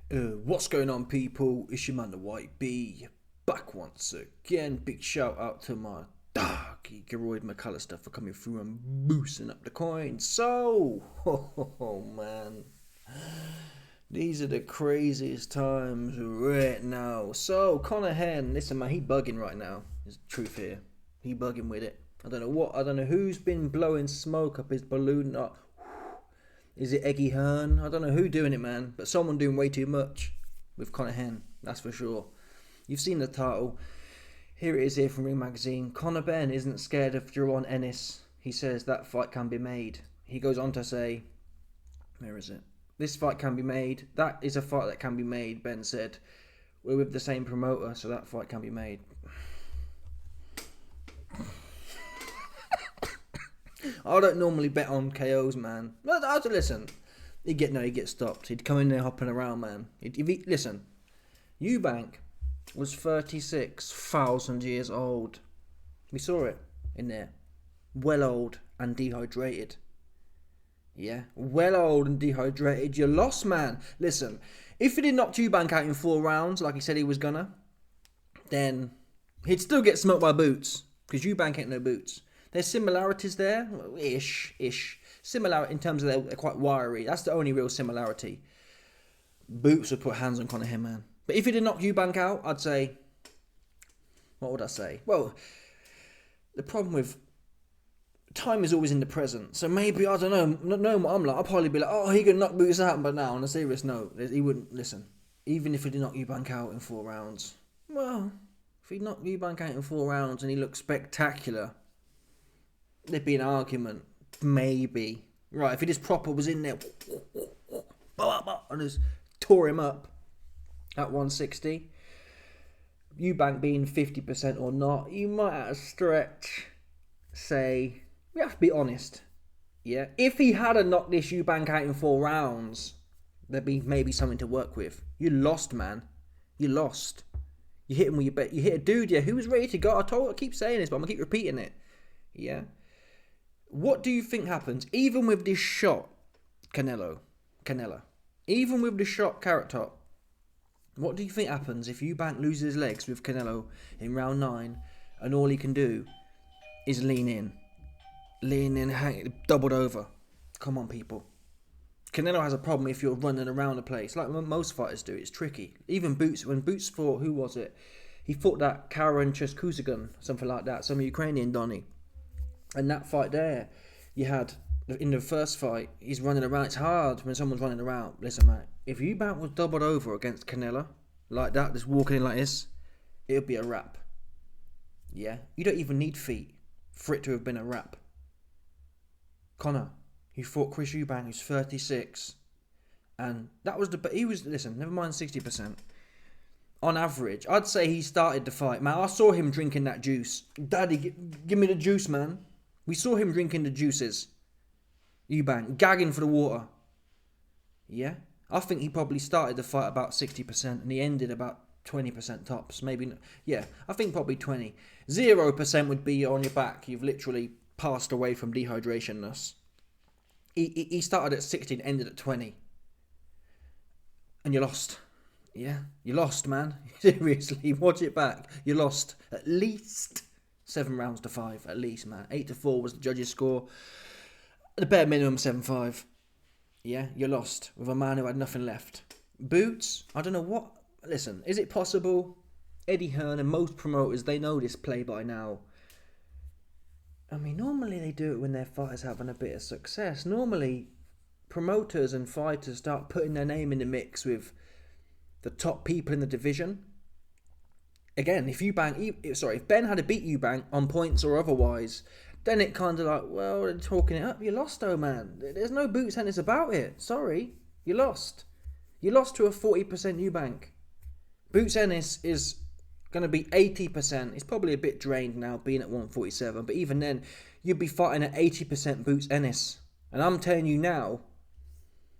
What's going on, people? It's your man, the White Bee, back once again. Big shout out to my doggy Geroid McAllister for coming through and boosting up the coin. So, oh man, these are the craziest times right now. So, Conor Benn, listen man, he bugging right now. There's truth here. He bugging with it. I don't know who's been blowing smoke up his balloon. Is it Eggy Hearn? I don't know who doing it, man. But someone doing way too much with Conor Benn. That's for sure. You've seen the title. Here it is here from Ring Magazine. Conor Benn isn't scared of Jaron Ennis. He says that fight can be made. He goes on to say, where is it? This fight can be made. That is a fight that can be made, Ben said. We're with the same promoter, so that fight can be made. I don't normally bet on KOs, man. Listen, he'd get stopped. He'd come in there hopping around, man. Listen, Eubank was 36,000 years old. We saw it in there. Well old and dehydrated. Yeah, well old and dehydrated. You lost, man. Listen, if he did knock Eubank out in 4 rounds, like he said he was gonna, then he'd still get smoked by Boots, because Eubank ain't no Boots. There's similarities there, ish. Similar in terms of they're quite wiry. That's the only real similarity. Boots would put hands on Conor Benn, man. But if he did knock Eubank out, I'd say, what would I say? Well, the problem with time is always in the present. So maybe, I don't know, not knowing what I'm like, I'll probably be like, oh, he could knock Boots out. But now, on a serious note, he wouldn't, listen, even if he did knock Eubank out in 4 rounds, well, if he knocked Eubank out in 4 rounds and he looked spectacular, there'd be an argument, maybe. Right, if he just proper was in there and just tore him up at 160, Eubank being 50% or not, you might at a stretch say, we have to be honest. Yeah, if he had knocked this Eubank out in 4 rounds, there'd be maybe something to work with. You lost, man. You lost. You hit him with your bet. You hit a dude, yeah, who was ready to go. I keep saying this, but I'm going to keep repeating it. Yeah. What do you think happens, even with this shot, Canelo, even with the shot Carrot Top, what do you think happens if Eubank loses his legs with Canelo in round 9 and all he can do is lean in, hang, doubled over? Come on, people. Canelo has a problem if you're running around the place, like most fighters do. It's tricky. Even Boots, when Boots fought, who was it? He fought that Karen Cheskuzagan, something like that, some Ukrainian Donny. And that fight there, you had, in the first fight, he's running around. It's hard when someone's running around. Listen, mate, if Eubank was doubled over against Canelo, like that, just walking in like this, it would be a wrap. Yeah? You don't even need feet for it to have been a wrap. Conor, he fought Chris Eubank, who's 36. And that was listen, never mind 60%. On average, I'd say he started the fight. Man, I saw him drinking that juice. Daddy, give me the juice, man. We saw him drinking the juices. Eubank, gagging for the water. Yeah? I think he probably started the fight about 60% and he ended about 20% tops. Maybe, yeah, I think probably 20. 0% would be on your back. You've literally passed away from dehydration-ness. He started at 60 and ended at 20. And you lost. Yeah, you lost, man. Seriously, watch it back. You lost at least 7 rounds to 5, at least, man. 8-4 was the judges' score. The bare minimum 7-5. Yeah, you lost with a man who had nothing left. Boots, I don't know what. Listen, is it possible? Eddie Hearn and most promoters, they know this play by now. I mean, normally they do it when their fighters having a bit of success. Normally, promoters and fighters start putting their name in the mix with the top people in the division. Again, if Ben had to beat Eubank on points or otherwise, then it kind of like, well, they're talking it up. You lost, though, man. There's no Boots Ennis about it. Sorry, you lost. You lost to a 40% Eubank. Boots Ennis is going to be 80%. He's probably a bit drained now, being at 147. But even then, you'd be fighting at 80% Boots Ennis. And I'm telling you now,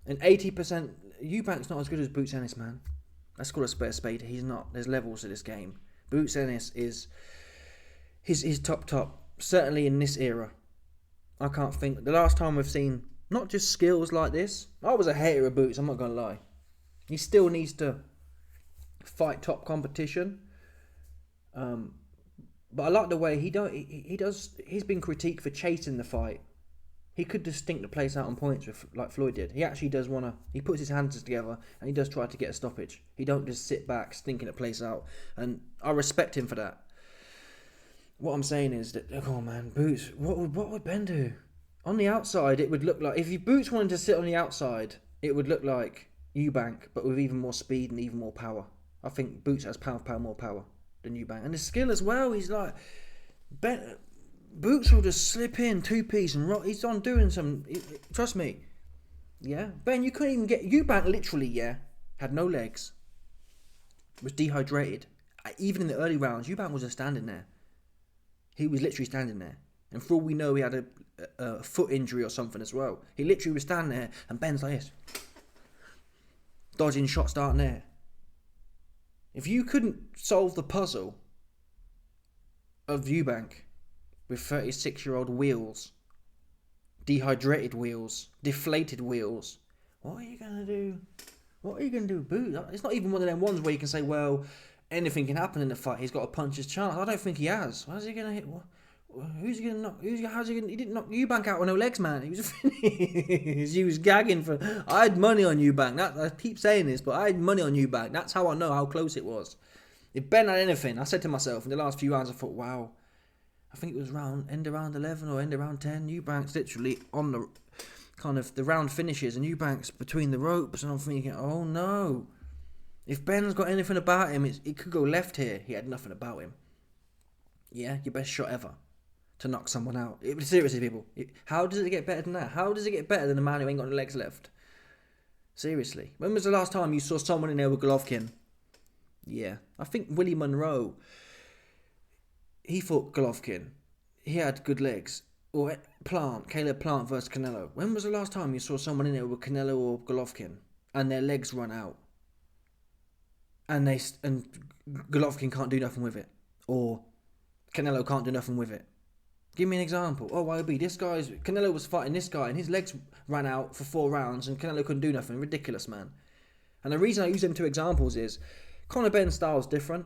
an 80% Eubank's not as good as Boots Ennis, man. Let's call a spade. He's not. There's levels to this game. Boots Ennis is his top. Certainly in this era. I can't think. The last time we've seen not just skills like this. I was a hater of Boots, I'm not going to lie. He still needs to fight top competition. But I like the way he does. He's been critiqued for chasing the fight. He could just stink the place out on points like Floyd did. He actually does want to. He puts his hands together and he does try to get a stoppage. He don't just sit back stinking the place out. And I respect him for that. What I'm saying is that, oh man, Boots. What would Ben do? On the outside, it would look like if Boots wanted to sit on the outside, it would look like Eubank, but with even more speed and even more power. I think Boots has pound for pound more power than Eubank, and his skill as well. He's like Boots will just slip in two-piece and rock. He's on doing some. Trust me. Yeah, Ben, you couldn't even get Eubank. Literally, yeah, had no legs. Was dehydrated. Even in the early rounds, Eubank was just standing there. He was literally standing there, and for all we know, he had a foot injury or something as well. He literally was standing there, and Ben's like this, dodging shots starting there. If you couldn't solve the puzzle of Eubank with 36-year-old wheels, dehydrated wheels, deflated wheels, what are you going to do? What are you going to do, Boo? It's not even one of them ones where you can say, well, anything can happen in the fight. He's got a puncher's chance. I don't think he has. How's he going to hit? Who's he going to knock? How's he going to... He didn't knock Eubank out with no legs, man. He was finished. He was gagging for... I had money on Eubank. I keep saying this, but I had money on Eubank. That's how I know how close it was. If Ben had anything, I said to myself in the last few rounds, I thought, wow, I think it was end of round 11 or end of round 10. Eubank's literally on the kind of the round finishes, and Eubank's between the ropes, and I'm thinking, oh no. If Ben's got anything about him, it could go left here. He had nothing about him. Yeah, your best shot ever to knock someone out. Seriously, people. How does it get better than that? How does it get better than a man who ain't got any legs left? Seriously. When was the last time you saw someone in there with Golovkin? Yeah. I think Willie Monroe, he fought Golovkin. He had good legs. Or Caleb Plant versus Canelo. When was the last time you saw someone in there with Canelo or Golovkin and their legs run out? And Golovkin can't do nothing with it. Or Canelo can't do nothing with it. Give me an example. Oh, YOB, Canelo was fighting this guy and his legs ran out for 4 rounds and Canelo couldn't do nothing. Ridiculous, man. And the reason I use them 2 examples is Conor Benn's style is different,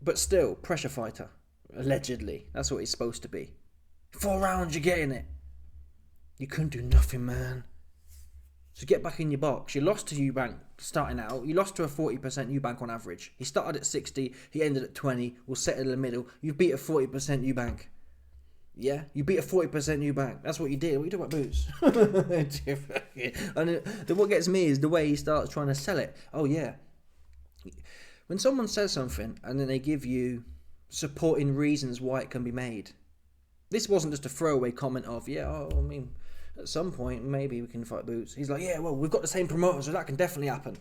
but still, pressure fighter. Allegedly. That's what he's supposed to be. 4 rounds, you're getting it. You couldn't do nothing, man. So get back in your box. You lost to Eubank starting out. You lost to a 40% Eubank on average. He started at 60. He ended at 20. We'll set it in the middle. You beat a 40% Eubank. Yeah? You beat a 40% Eubank. That's what you did. What you do about Boots? And what gets me is the way he starts trying to sell it. Oh, yeah. When someone says something and then they give you supporting reasons why it can be made. This wasn't just a throwaway comment of, at some point, maybe we can fight Boots. He's like, yeah, well, we've got the same promoter, so that can definitely happen.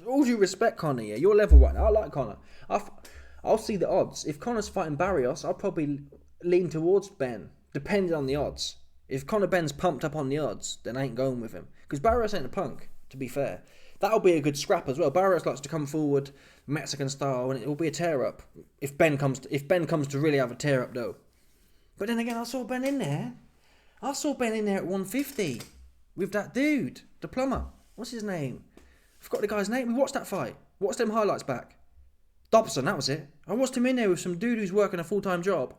All due respect, Conor, yeah, your level right now. I like Conor. I'll see the odds. If Conor's fighting Barrios, I'll probably lean towards Ben, depending on the odds. If Conor Benn's pumped up on the odds, then I ain't going with him. Because Barrios ain't a punk, to be fair. That'll be a good scrap as well. Barrios likes to come forward, Mexican style, and it will be a tear-up. If Ben comes to really have a tear-up, though. But then again, I saw Ben in there. I saw Ben in there at 150 with that dude, the plumber. What's his name? I forgot the guy's name. We watched that fight. Watched them highlights back. Dobson, that was it. I watched him in there with some dude who's working a full-time job.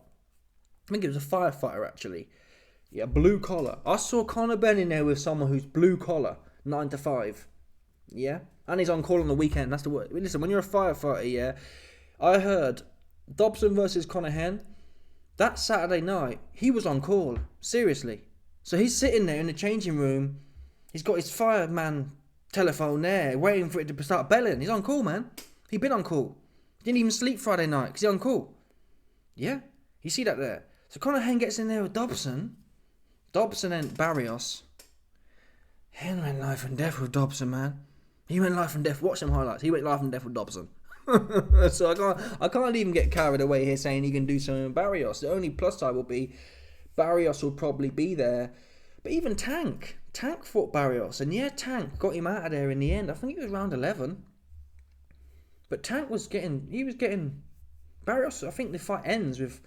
I think it was a firefighter, actually. Yeah, blue collar. I saw Conor Benn in there with someone who's blue collar, 9 to 5. Yeah? And he's on call on the weekend. That's the word. Listen, when you're a firefighter, yeah, I heard Dobson versus Conor Henn. That Saturday night, he was on call. Seriously. So he's sitting there in the changing room. He's got his fireman telephone there, waiting for it to start belling. He's on call, man. He'd been on call. He didn't even sleep Friday night because he's on call. Yeah? You see that there? So Conor Henn gets in there with Dobson. Dobson and Barrios. Henn went life and death with Dobson, man. He went life and death. Watch some highlights. He went life and death with Dobson. So I can't even get carried away here saying he can do something with Barrios. The only plus side will be Barrios will probably be there. But even Tank fought Barrios. And yeah, Tank got him out of there in the end. I think it was round 11. But Tank was getting Barrios. I think the fight ends with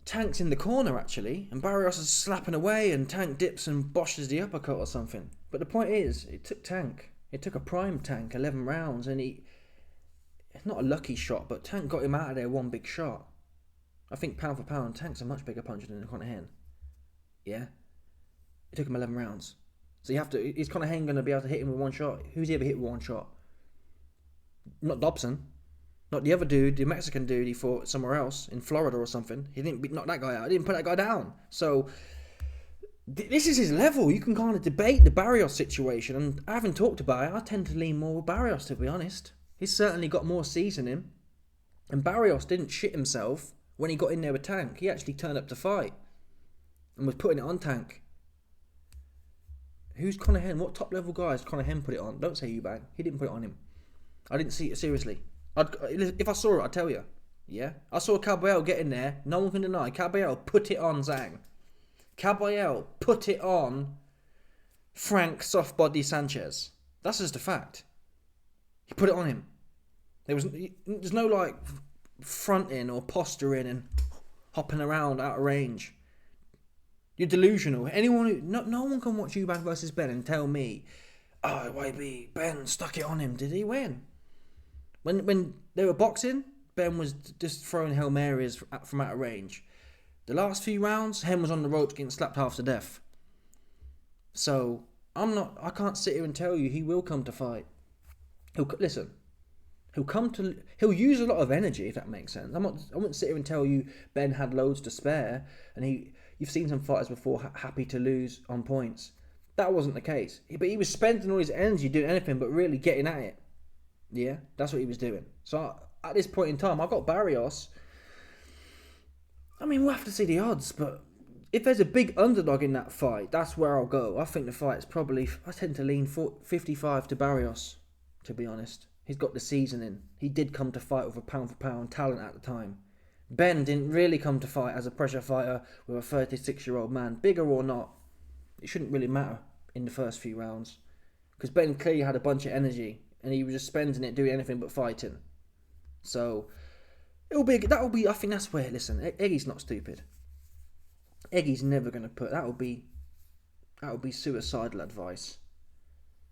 Tank's in the corner actually. And Barrios is slapping away and Tank dips and boshes the uppercut or something. But the point is, it took Tank. It took a prime Tank, 11 rounds, and it's not a lucky shot, but Tank got him out of there one big shot. I think pound for pound, Tank's a much bigger puncher than Conor Benn. Yeah? It took him 11 rounds. So is Conor Benn going to be able to hit him with one shot? Who's he ever hit with one shot? Not Dobson. Not the other dude, the Mexican dude he fought somewhere else, in Florida or something. He didn't knock that guy out. He didn't put that guy down. So, this is his level. You can kind of debate the Barrios situation, and I haven't talked about it. I tend to lean more with Barrios, to be honest. He's certainly got more seasoning. And Barrios didn't shit himself when he got in there with Tank. He actually turned up to fight and was putting it on Tank. Who's Conor Benn? What top level guys Conor Benn put it on? Don't say Eubank. He didn't put it on him. I didn't see it seriously. If I saw it, I'd tell you. Yeah? I saw Caballero get in there. No one can deny. Caballero put it on Zhang. Caballero put it on Frank Softbody Sanchez. That's just a fact. He put it on him. There's no like fronting or posturing and hopping around out of range. You're delusional. No one can watch Eubank versus Benn and tell me, oh, YB, Benn stuck it on him. Did he win? When they were boxing, Benn was just throwing Hail Marys from out of range. The last few rounds, Henn was on the ropes getting slapped half to death. So, I can't sit here and tell you he will come to fight. He'll use a lot of energy, if that makes sense. I wouldn't sit here and tell you Benn had loads to spare, and you've seen some fighters before happy to lose on points. That wasn't the case. But he was spending all his energy doing anything but really getting at it. Yeah, that's what he was doing. So at this point in time, I've got Barrios. I mean, we'll have to see the odds, but if there's a big underdog in that fight, that's where I'll go. I think the fight's probably, I tend to lean 55 to Barrios, to be honest. He's got the seasoning. He did come to fight with a pound for pound talent at the time. Benn didn't really come to fight as a pressure fighter with a 36-year-old man. Bigger or not, it shouldn't really matter in the first few rounds. Because Benn clearly had a bunch of energy and he was just spending it doing anything but fighting. So, that'll be, I think that's where, listen, Eggie's not stupid. Eggie's never going to put, that would be suicidal advice.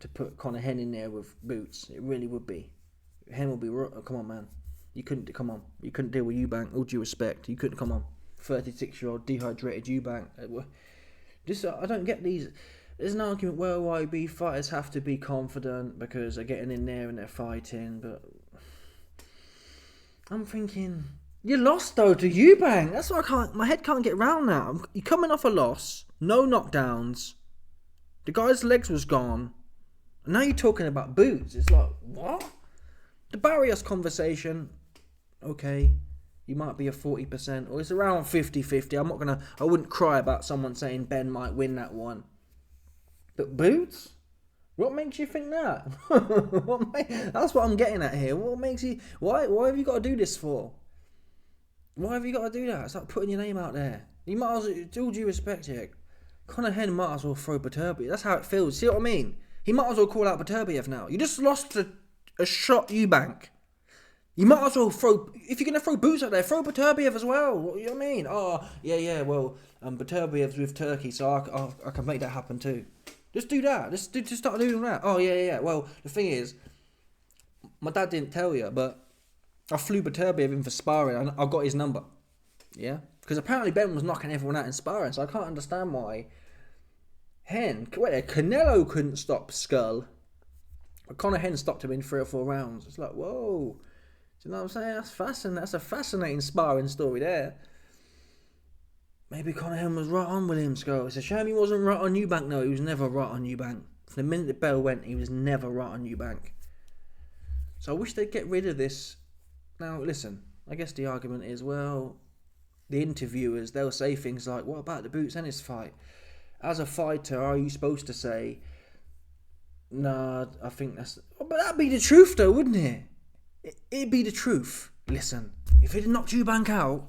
To put Conor Benn in there with boots. It really would be. Henn will be, come on man. You couldn't deal with Eubank, all due respect. You couldn't, come on. 36-year-old dehydrated Eubank. I don't get these. There's an argument where YB fighters have to be confident because they're getting in there and they're fighting, but I'm thinking, you lost though to Eubank. That's what my head can't get round now. You're coming off a loss, no knockdowns. The guy's legs was gone. And now you're talking about boots. It's like, what? The Barrios conversation, okay, you might be a 40%, or it's around 50-50. I wouldn't cry about someone saying Benn might win that one. But boots? What makes you think that? That's what I'm getting at here. What makes you, why have you got to do this for? Why have you got to do that? It's like putting your name out there. You might as well, all due respect here, Conor Benn might as well throw Beterbiev. That's how it feels. See what I mean? He might as well call out Beterbiev now. You just lost to a shot Eubank. You might as well throw, if you're going to throw boots out there, throw Beterbiev as well. You know what I mean? Oh, yeah, well, Beterbiev's with Turkey, so I can make that happen too. Just do that. Just start doing that. Oh, yeah. Well, the thing is, my dad didn't tell you, but I flew Beterbiev in for sparring and I got his number. Yeah? Because apparently Benn was knocking everyone out in sparring, so I can't understand why Canelo couldn't stop Skull. Conor Benn stopped him in 3 or 4 rounds. It's like, whoa. Do you know what I'm saying? That's fascinating. That's a fascinating sparring story there. Maybe Conor Benn was right on William Skull. It's a shame he wasn't right on Eubank. No, he was never right on Eubank. From the minute the bell went, he was never right on Eubank. So I wish they'd get rid of this. Now, listen, I guess the argument is, well, the interviewers, they'll say things like, what about the Boots Ennis fight? As a fighter, are you supposed to say, nah, I think that's... But that'd be the truth though, wouldn't it? It'd be the truth. Listen, if it had knocked Eubank out,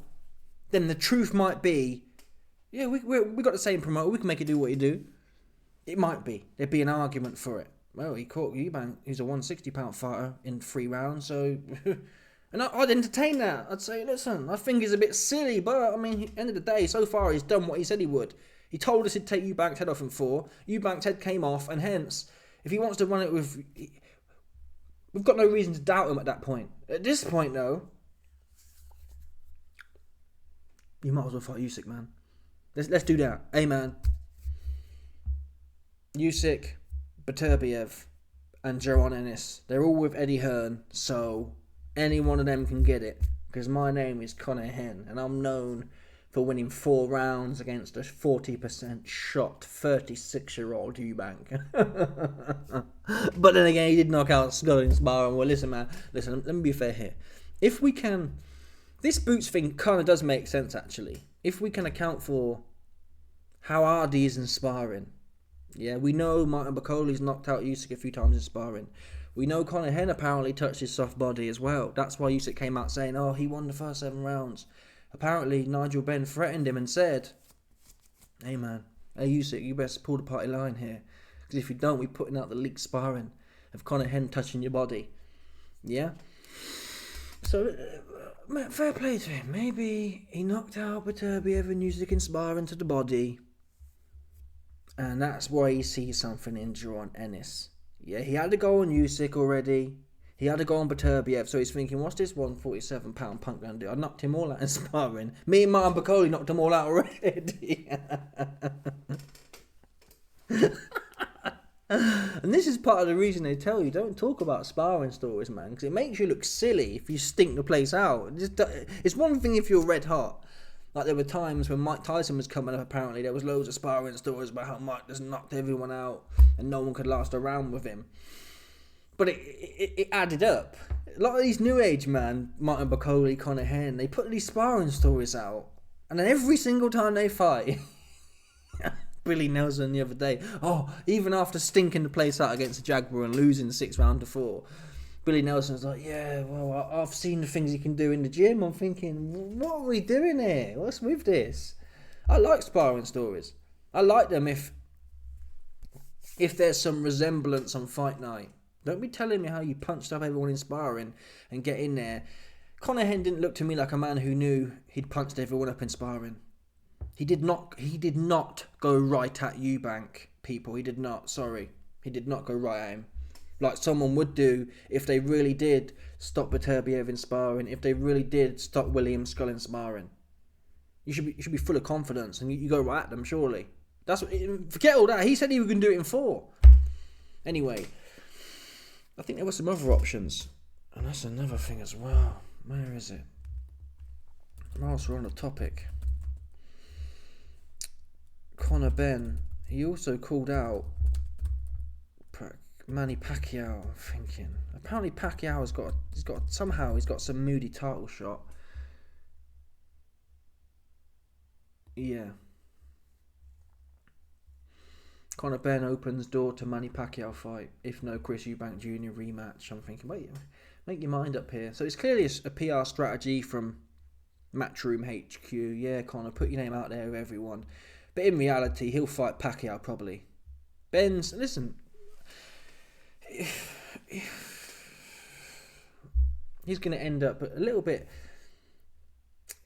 then the truth might be, yeah, we got the same promoter, we can make it do what you do. It might be. There'd be an argument for it. Well, he caught Eubank, who's a 160-pound fighter, in 3 rounds, so... And I'd entertain that. I'd say, listen, I think he's a bit silly, but, I mean, at the end of the day, so far he's done what he said he would. He told us he'd take Eubank's head off in 4. Eubank's head came off, and hence, if he wants to run it with... We've got no reason to doubt him at that point. At this point, though, you might as well fight Usyk, man. Let's do that. Hey, man. Usyk, Beterbiev, and Jaron Ennis. They're all with Eddie Hearn, so any one of them can get it. Because my name is Conor Benn, and I'm known for winning 4 rounds against a 40% shot 36-year-old Eubank. But then again, he did knock out Scully and sparring. Well, listen, man. Listen, let me be fair here. If we can... This Boots thing kind of does make sense, actually. If we can account for how hard he is in sparring. Yeah, we know Martin Bakoli's knocked out Usyk a few times in sparring. We know Conor Benn apparently touched his soft body as well. That's why Usyk came out saying, oh, he won the first 7 rounds. Apparently, Nigel Benn threatened him and said, hey, man, hey, Usyk, you best pull the party line here. Because if you don't, we're putting out the leaked sparring of Conor Benn touching your body. Yeah? So, fair play to him. Maybe he knocked out Beterbiev and Usyk in sparring to the body. And that's why he sees something in Jaron Ennis. Yeah, he had to go on Usyk already. He had to go on Beterbiev, so he's thinking, what's this 147-pound punk going to do? I knocked him all out in sparring. Me and Martin Bakoli knocked him all out already. And this is part of the reason they tell you, don't talk about sparring stories, man, because it makes you look silly if you stink the place out. It's one thing if you're red hot. Like there were times when Mike Tyson was coming up, apparently there was loads of sparring stories about how Mike just knocked everyone out and no one could last a round with him. But it added up. A lot of these new age, man, Martin Bakoli, Conor Benn, they put these sparring stories out. And then every single time they fight, Billy Nelson the other day, even after stinking the place out against the Jaguar and losing 6 rounds to 4, Billy Nelson's like, yeah, well, I've seen the things he can do in the gym. I'm thinking, what are we doing here? What's with this? I like sparring stories. I like them if there's some resemblance on fight night. Don't be telling me how you punched up everyone in sparring and get in there. Conor Benn didn't look to me like a man who knew he'd punched everyone up in sparring. He did not go right at Eubank, people. He did not, sorry. He did not go right at him. Like someone would do if they really did stop Beterbiev in sparring, if they really did stop William Skull in sparring. You should be full of confidence and you go right at them, surely. Forget all that. He said he was going to do it in 4. Anyway, I think there were some other options. And that's another thing as well. Where is it? Whilst we're on the topic. Conor Benn, he also called out Manny Pacquiao. I'm thinking. Apparently Pacquiao he's got some moody title shot. Yeah. Conor Benn opens door to Manny Pacquiao fight. If no Chris Eubank Jr. rematch. I'm thinking, wait, make your mind up here. So it's clearly a PR strategy from Matchroom HQ. Yeah, Conor, put your name out there with everyone. But in reality, he'll fight Pacquiao probably. Listen, he's going to end up a little bit,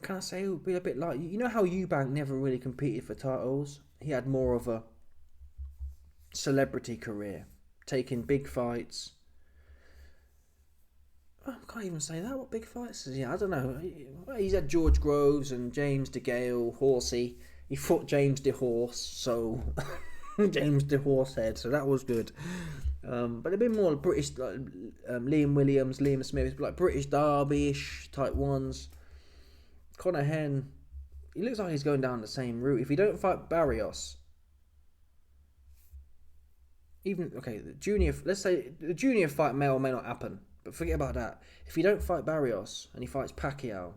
can I say, it'll be a bit like, you know how Eubank never really competed for titles? He had more of a celebrity career, taking big fights. I can't even say that. What big fights is he? I don't know. He's had George Groves and James DeGale, Horsey. He fought James DeHorse, so James DeHorsehead, so that was good. But a bit more British, like Liam Williams, Liam Smith, like British Derby-ish type ones. Conor Benn, he looks like he's going down the same route. If he don't fight Barrios, let's say the junior fight may or may not happen, but forget about that. If he don't fight Barrios and he fights Pacquiao,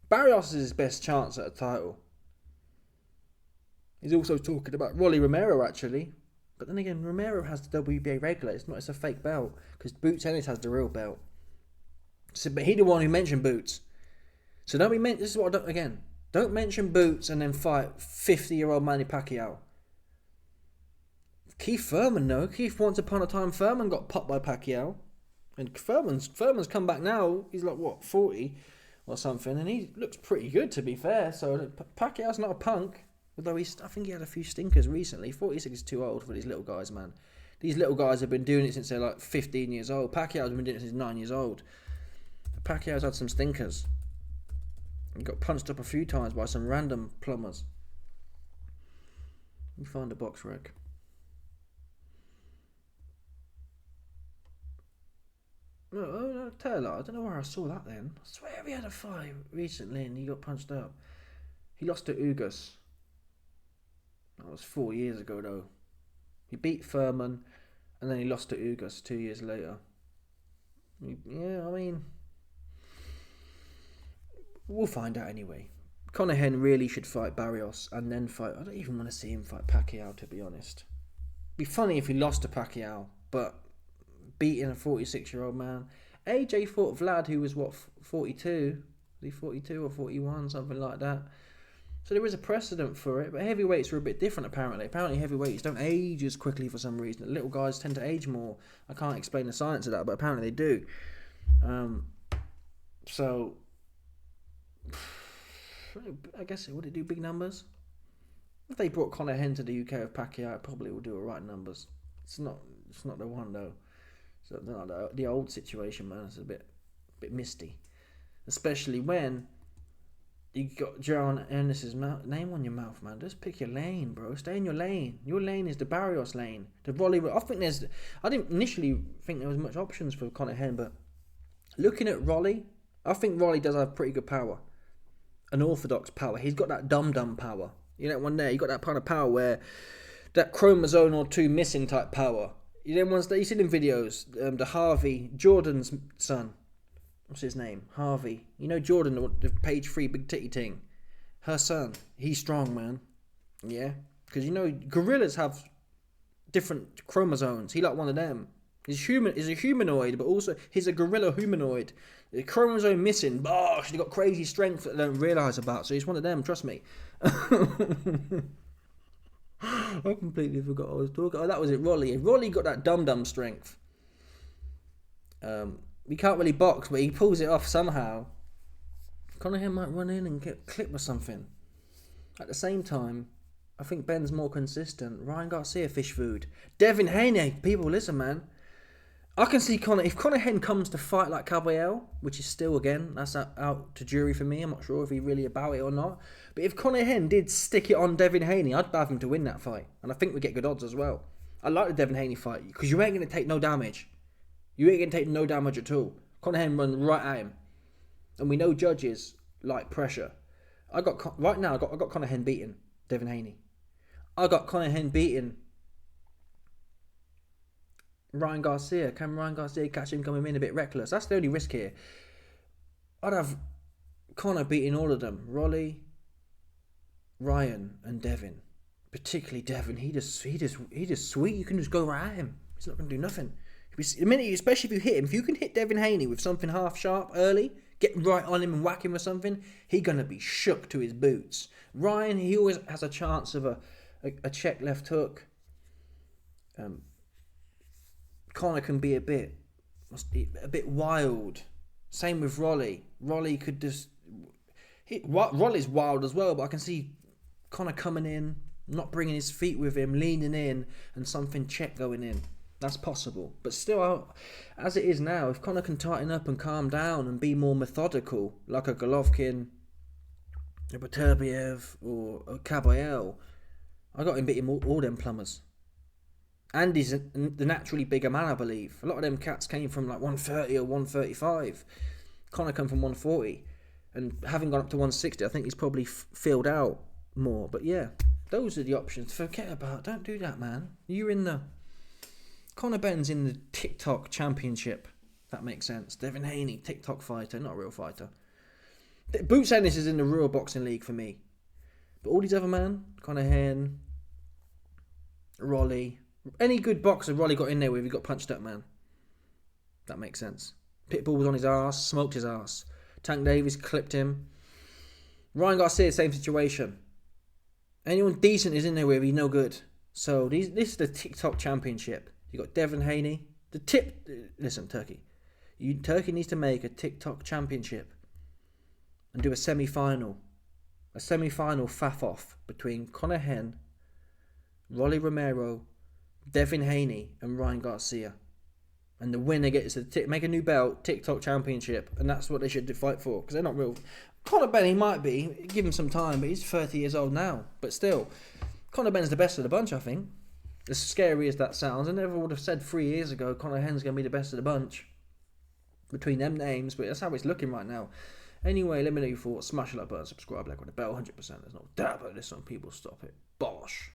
Barrios is his best chance at a title. He's also talking about Rolly Romero, actually. But then again, Romero has the WBA regular. It's a fake belt. Because Boots Ennis has the real belt. So, but he's the one who mentioned Boots. So don't mention Boots and then fight 50-year-old Manny Pacquiao. Keith Thurman, no. Keith, once upon a time, Thurman got popped by Pacquiao. And Thurman's come back now. He's like, 40 or something. And he looks pretty good, to be fair. So Pacquiao's not a punk. Although I think he had a few stinkers recently. 46 is too old for these little guys, man. These little guys have been doing it since they're like 15 years old. Pacquiao's been doing it since 9 years old. Pacquiao's had some stinkers. He got punched up a few times by some random plumbers. Let me find a box rec. Oh, Taylor, I don't know where I saw that then. I swear he had a fight recently and he got punched up. He lost to Ugas. That was 4 years ago though. He beat Furman and then he lost to Ugas 2 years later. Yeah, I mean, we'll find out anyway. Conor Benn really should fight Barrios and then fight. I don't even want to see him fight Pacquiao, to be honest. It'd be funny if he lost to Pacquiao, but beating a 46-year-old man. AJ fought Vlad, who was 42? Was he 42 or 41, something like that? So there is a precedent for it, but heavyweights are a bit different apparently. Apparently heavyweights don't age as quickly for some reason. Little guys tend to age more. I can't explain the science of that, but apparently they do. So I guess would it do big numbers? If they brought Conor Benn to the UK with Pacquiao, it probably would do alright numbers. It's not the one though. So the old situation, man, it's a bit misty, especially when you got Jaron Ennis' name on your mouth, man. Just pick your lane, bro. Stay in your lane. Your lane is the Barrios lane. The Rolly. I didn't initially think there was much options for Conor Benn, but looking at Rolly, I think Rolly does have pretty good power. An orthodox power. He's got that dum-dum power. You know that one there? You got that kind of power where that chromosome or two missing type power. You know ones that you see in videos. The Harvey, Jordan's son. What's his name? Harvey. You know Jordan, the page 3 big titty thing. Her son. He's strong, man. Yeah? Because you know gorillas have different chromosomes. He like one of them. He's a humanoid, but also he's a gorilla humanoid. The chromosome missing. Bosh, he got crazy strength that I don't realise about. So he's one of them, trust me. I completely forgot what I was talking. Oh, that was it, Rolly. Rolly got that dum-dum strength. He can't really box, but he pulls it off somehow. Conor Benn might run in and get clipped or something. At the same time, I think Ben's more consistent. Ryan Garcia, fish food. Devin Haney, people, listen, man. I can see if Conor Benn comes to fight like Caballero, which is still, again, that's out to jury for me. I'm not sure if he's really about it or not. But if Conor Benn did stick it on Devin Haney, I'd have him to win that fight. And I think we get good odds as well. I like the Devin Haney fight because you ain't going to take no damage. You ain't going to take no damage at all. Conor Benn runs right at him. And we know judges like pressure. Right now, I got Conor Benn beating Devin Haney. I got Conor Benn beating Ryan Garcia. Can Ryan Garcia catch him coming in a bit reckless? That's the only risk here. I'd have Conor beating all of them. Rolly, Ryan and Devin. Particularly Devin. He just sweet. You can just go right at him. He's not going to do nothing. The minute, especially if you hit him, if you can hit Devin Haney with something half sharp early, get right on him and whack him with something, he's going to be shook to his boots. Ryan, he always has a chance of a check left hook. Conor can be a bit wild. Same with Rolly. Rolly could just... Rolly's wild as well, but I can see Conor coming in, not bringing his feet with him, leaning in, and something check going in. That's possible. But still, as it is now, if Conor can tighten up and calm down and be more methodical, like a Golovkin, a Beterbiev, or a Caballero, I got him beating all them plumbers. And he's the naturally bigger man, I believe. A lot of them cats came from like 130 or 135. Conor come from 140. And having gone up to 160, I think he's probably filled out more. But yeah, those are the options. Forget about it. Don't do that, man. You're in the... Conor Benn's in the TikTok championship. That makes sense. Devin Haney, TikTok fighter, not a real fighter. Boots Ennis is in the real boxing league for me. But all these other men, Conor Benn, Rolly, any good boxer Rolly got in there with, he got punched up, man. That makes sense. Pitbull was on his ass, smoked his ass. Tank Davis clipped him. Ryan Garcia, same situation. Anyone decent is in there with, he's no good. So this is the TikTok championship. You got Devin Haney. Listen, Turkey. Turkey needs to make a TikTok championship and do a semi-final. a semi-final faff-off between Conor Benn, Rolly Romero, Devin Haney and Ryan Garcia. And the winner gets to make a new belt, TikTok Championship, and that's what they should fight for, because they're not real. Conor Benn, he might be, give him some time, but he's 30 years old now. But still, Conor Benn's the best of the bunch, I think. As scary as that sounds, I never would have said 3 years ago Conor Benn's going to be the best of the bunch between them names, but that's how it's looking right now. Anyway, let me know your thoughts. Smash the like button, subscribe, like on the bell, 100%. There's no doubt about this one. People stop it. Bosh.